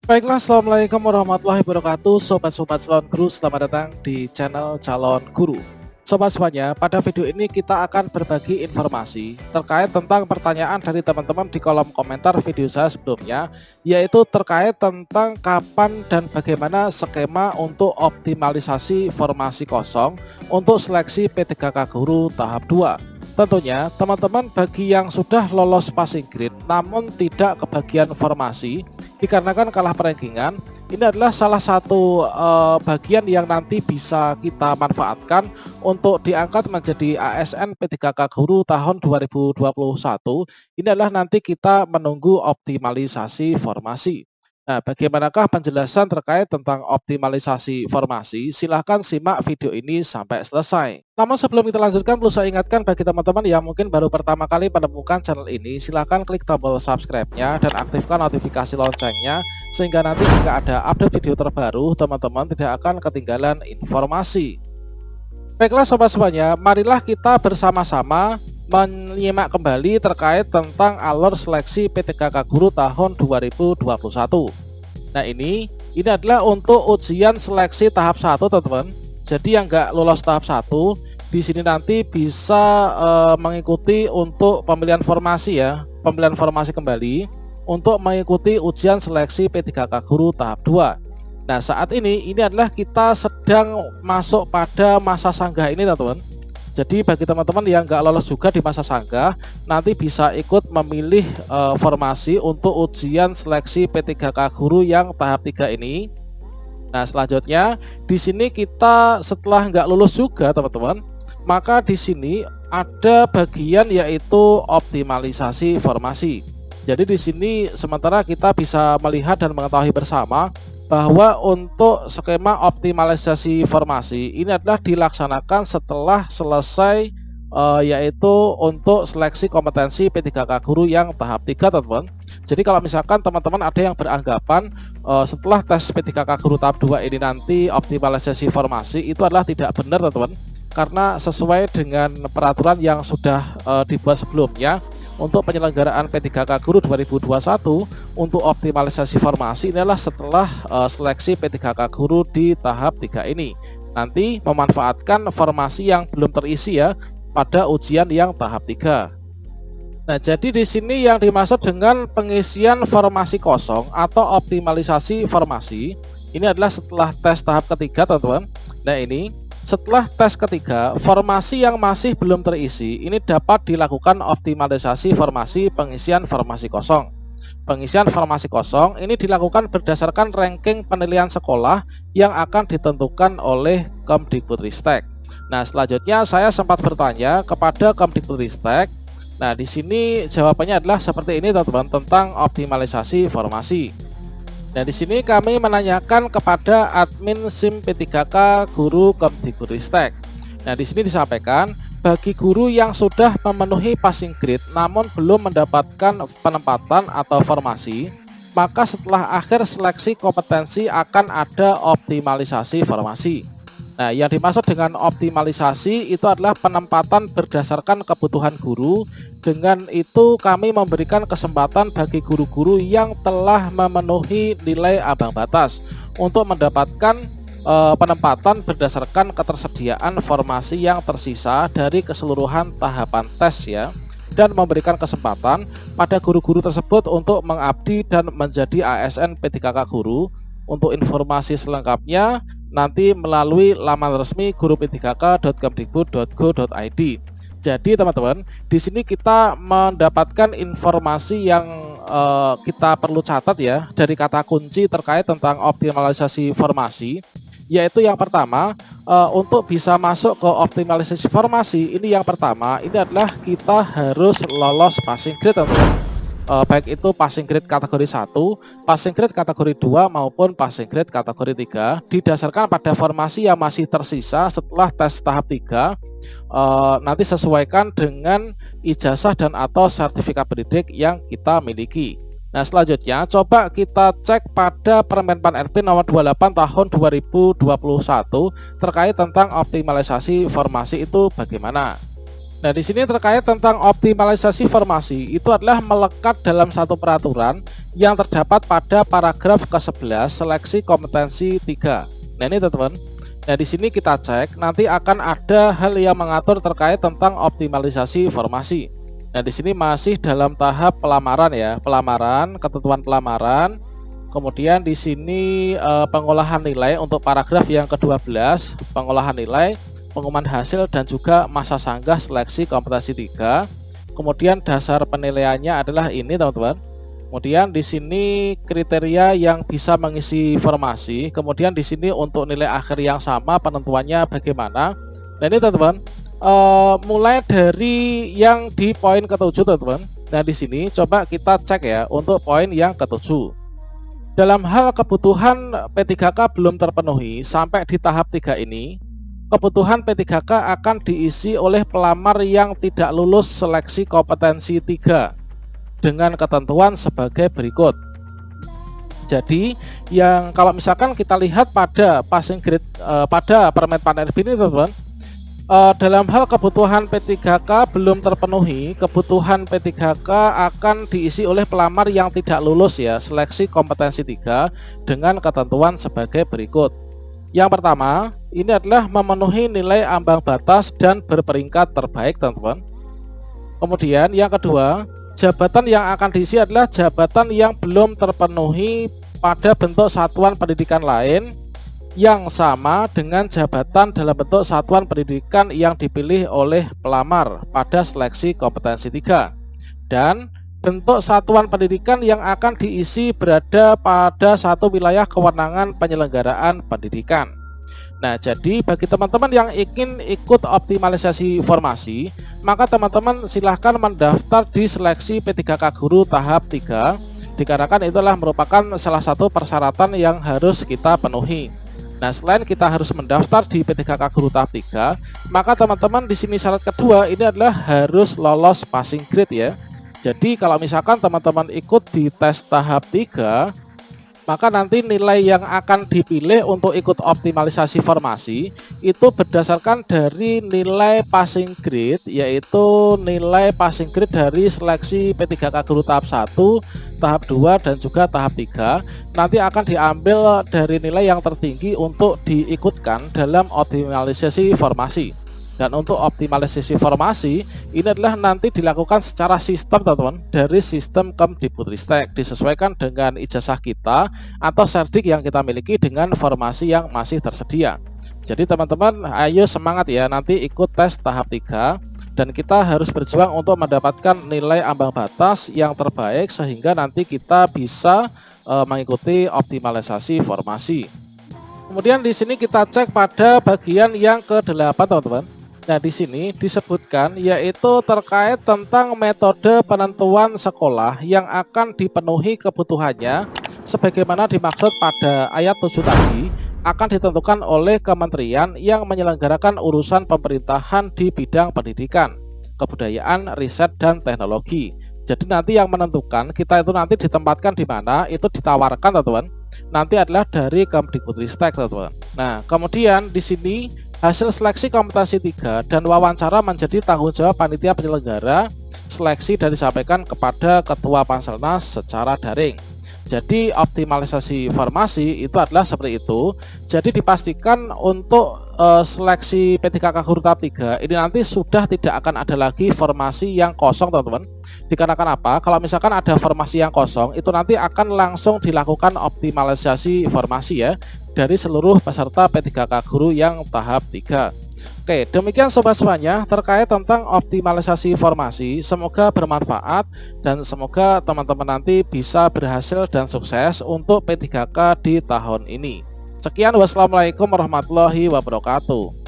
Baiklah, assalamualaikum warahmatullahi wabarakatuh. Sobat-sobat calon guru, selamat datang di channel calon guru. Sobat semuanya, pada video ini kita akan berbagi informasi terkait tentang pertanyaan dari teman-teman di kolom komentar video saya sebelumnya, yaitu terkait tentang kapan dan bagaimana skema untuk optimalisasi formasi kosong untuk seleksi P3K Guru tahap 2. Tentunya teman-teman bagi yang sudah lolos passing grade namun tidak kebagian formasi dikarenakan kalah perankingan, ini adalah salah satu bagian yang nanti bisa kita manfaatkan untuk diangkat menjadi ASN P3K Guru tahun 2021. Ini adalah nanti kita menunggu optimalisasi formasi. Nah, bagaimanakah penjelasan terkait tentang optimalisasi formasi? Silahkan simak video ini sampai selesai. Namun sebelum kita lanjutkan, perlu saya ingatkan bagi teman-teman yang mungkin baru pertama kali menemukan channel ini, silahkan klik tombol subscribe-nya dan aktifkan notifikasi loncengnya, sehingga nanti jika ada update video terbaru, teman-teman tidak akan ketinggalan informasi. Baiklah sobat semuanya, marilah kita bersama-sama menyimak kembali terkait tentang alur seleksi P3K Guru tahun 2021. Nah ini adalah untuk ujian seleksi tahap 1 teman-teman. Jadi yang nggak lolos tahap 1 di sini nanti bisa mengikuti untuk pemilihan formasi ya, pemilihan formasi kembali untuk mengikuti ujian seleksi P3K Guru tahap 2. Nah saat ini adalah kita sedang masuk pada masa sanggah ini teman-teman. Jadi bagi teman-teman yang nggak lolos juga di masa sanggah, nanti bisa ikut memilih formasi untuk ujian seleksi P3K Guru yang tahap 3 ini. Nah selanjutnya di sini kita setelah nggak lulus juga teman-teman, maka di sini ada bagian yaitu optimalisasi formasi. Jadi di sini sementara kita bisa melihat dan mengetahui bersama bahwa untuk skema optimalisasi formasi ini adalah dilaksanakan setelah selesai yaitu untuk seleksi kompetensi P3K Guru yang tahap 3 teman-teman. Jadi kalau misalkan teman-teman ada yang beranggapan setelah tes P3K Guru tahap 2 ini nanti optimalisasi formasi, itu adalah tidak benar teman-teman, karena sesuai dengan peraturan yang sudah dibuat sebelumnya untuk penyelenggaraan P3K Guru 2021 untuk optimalisasi formasi inilah setelah seleksi P3K Guru di tahap 3 ini. Nanti memanfaatkan formasi yang belum terisi ya pada ujian yang tahap 3. Nah, jadi di sini yang dimaksud dengan pengisian formasi kosong atau optimalisasi formasi ini adalah setelah tes tahap ketiga teman-teman. Nah, ini setelah tes ketiga, formasi yang masih belum terisi ini dapat dilakukan optimalisasi formasi pengisian formasi kosong. Pengisian formasi kosong ini dilakukan berdasarkan ranking penilaian sekolah yang akan ditentukan oleh Kemdikbudristek. Nah, selanjutnya saya sempat bertanya kepada Kemdikbudristek. Nah, di sini jawabannya adalah seperti ini teman-teman tentang optimalisasi formasi. Nah, di sini kami menanyakan kepada admin SIM P3K Guru Kemdikbudristek. Nah, di sini disampaikan bagi guru yang sudah memenuhi passing grade namun belum mendapatkan penempatan atau formasi, maka setelah akhir seleksi kompetensi akan ada optimalisasi formasi. Nah, yang dimaksud dengan optimalisasi itu adalah penempatan berdasarkan kebutuhan guru. Dengan itu kami memberikan kesempatan bagi guru-guru yang telah memenuhi nilai ambang batas untuk mendapatkan penempatan berdasarkan ketersediaan formasi yang tersisa dari keseluruhan tahapan tes ya, dan memberikan kesempatan pada guru-guru tersebut untuk mengabdi dan menjadi ASN P3K Guru. Untuk informasi selengkapnya nanti melalui laman resmi guru-p3k.kemdikbud.go.id. Jadi teman-teman, di sini kita mendapatkan informasi yang kita perlu catat ya dari kata kunci terkait tentang optimalisasi formasi, yaitu yang pertama untuk bisa masuk ke optimalisasi formasi ini yang pertama ini adalah kita harus lolos passing grade teman-teman. Baik itu passing grade kategori 1, passing grade kategori 2 maupun passing grade kategori 3 didasarkan pada formasi yang masih tersisa setelah tes tahap 3. Nanti sesuaikan dengan ijazah dan atau sertifikat pendidik yang kita miliki. Nah, selanjutnya coba kita cek pada Permenpan RB nomor 28 tahun 2021 terkait tentang optimalisasi formasi itu bagaimana. Nah, di sini terkait tentang optimalisasi formasi, itu adalah melekat dalam satu peraturan yang terdapat pada paragraf ke-11 seleksi kompetensi 3. Nah, ini teman-teman. Nah, di sini kita cek, nanti akan ada hal yang mengatur terkait tentang optimalisasi formasi. Nah, di sini masih dalam tahap pelamaran ya, pelamaran, ketentuan pelamaran. Kemudian di sini pengolahan nilai untuk paragraf yang ke-12, pengolahan nilai, pengumuman hasil dan juga masa sanggah seleksi kompetensi 3. Kemudian dasar penilaiannya adalah ini teman-teman. Kemudian di sini kriteria yang bisa mengisi formasi. Kemudian di sini untuk nilai akhir yang sama penentuannya bagaimana. Nah, ini teman-teman mulai dari yang di poin ke-7 teman-teman. Nah, di sini coba kita cek ya untuk poin yang ke-7. Dalam hal kebutuhan P3K belum terpenuhi sampai di tahap 3 ini, kebutuhan P3K akan diisi oleh pelamar yang tidak lulus seleksi kompetensi 3 dengan ketentuan sebagai berikut. Jadi yang kalau misalkan kita lihat pada passing grade pada Permen PAN-RB ini teman-teman, dalam hal kebutuhan P3K belum terpenuhi, kebutuhan P3K akan diisi oleh pelamar yang tidak lulus ya seleksi kompetensi 3 dengan ketentuan sebagai berikut. Yang pertama, ini adalah memenuhi nilai ambang batas dan berperingkat terbaik teman-teman. Kemudian yang kedua, jabatan yang akan diisi adalah jabatan yang belum terpenuhi pada bentuk satuan pendidikan lain yang sama dengan jabatan dalam bentuk satuan pendidikan yang dipilih oleh pelamar pada seleksi kompetensi 3. Dan bentuk satuan pendidikan yang akan diisi berada pada satu wilayah kewenangan penyelenggaraan pendidikan. Nah, jadi bagi teman-teman yang ingin ikut optimalisasi formasi, maka teman-teman silahkan mendaftar di seleksi P3K Guru tahap 3, dikarenakan itulah merupakan salah satu persyaratan yang harus kita penuhi. Nah, selain kita harus mendaftar di P3K Guru tahap 3, maka teman-teman di sini syarat kedua ini adalah harus lolos passing grade ya. Jadi kalau misalkan teman-teman ikut di tes tahap 3, maka nanti nilai yang akan dipilih untuk ikut optimalisasi formasi itu berdasarkan dari nilai passing grade, yaitu nilai passing grade dari seleksi P3K Guru tahap 1, tahap 2 dan juga tahap 3 nanti akan diambil dari nilai yang tertinggi untuk diikutkan dalam optimalisasi formasi. Dan untuk optimalisasi formasi ini adalah nanti dilakukan secara sistem teman-teman, dari sistem Kemdikbudristek disesuaikan dengan ijazah kita atau serdik yang kita miliki dengan formasi yang masih tersedia. Jadi teman-teman ayo semangat ya, nanti ikut tes tahap 3 dan kita harus berjuang untuk mendapatkan nilai ambang batas yang terbaik sehingga nanti kita bisa mengikuti optimalisasi formasi. Kemudian di sini kita cek pada bagian yang ke-8 teman-teman. Nah, di sini disebutkan yaitu terkait tentang metode penentuan sekolah yang akan dipenuhi kebutuhannya sebagaimana dimaksud pada ayat 7 tadi, akan ditentukan oleh kementerian yang menyelenggarakan urusan pemerintahan di bidang pendidikan, kebudayaan, riset dan teknologi. Jadi nanti yang menentukan kita itu nanti ditempatkan di mana, itu ditawarkan teman-teman. Nanti adalah dari Kemdikbudristek teman-teman. Nah, kemudian di sini hasil seleksi kompetensi 3 dan wawancara menjadi tanggung jawab panitia penyelenggara seleksi dan disampaikan kepada Ketua Panselnas secara daring. Jadi optimalisasi formasi itu adalah seperti itu. Jadi dipastikan untuk seleksi P3K Guru tahap 3 ini nanti sudah tidak akan ada lagi formasi yang kosong teman-teman. Dikarenakan apa? Kalau misalkan ada formasi yang kosong itu nanti akan langsung dilakukan optimalisasi formasi ya dari seluruh peserta P3K Guru yang tahap 3. Oke, demikian sobat semuanya terkait tentang optimalisasi formasi. Semoga bermanfaat dan semoga teman-teman nanti bisa berhasil dan sukses untuk P3K di tahun ini. Sekian, wassalamualaikum warahmatullahi wabarakatuh.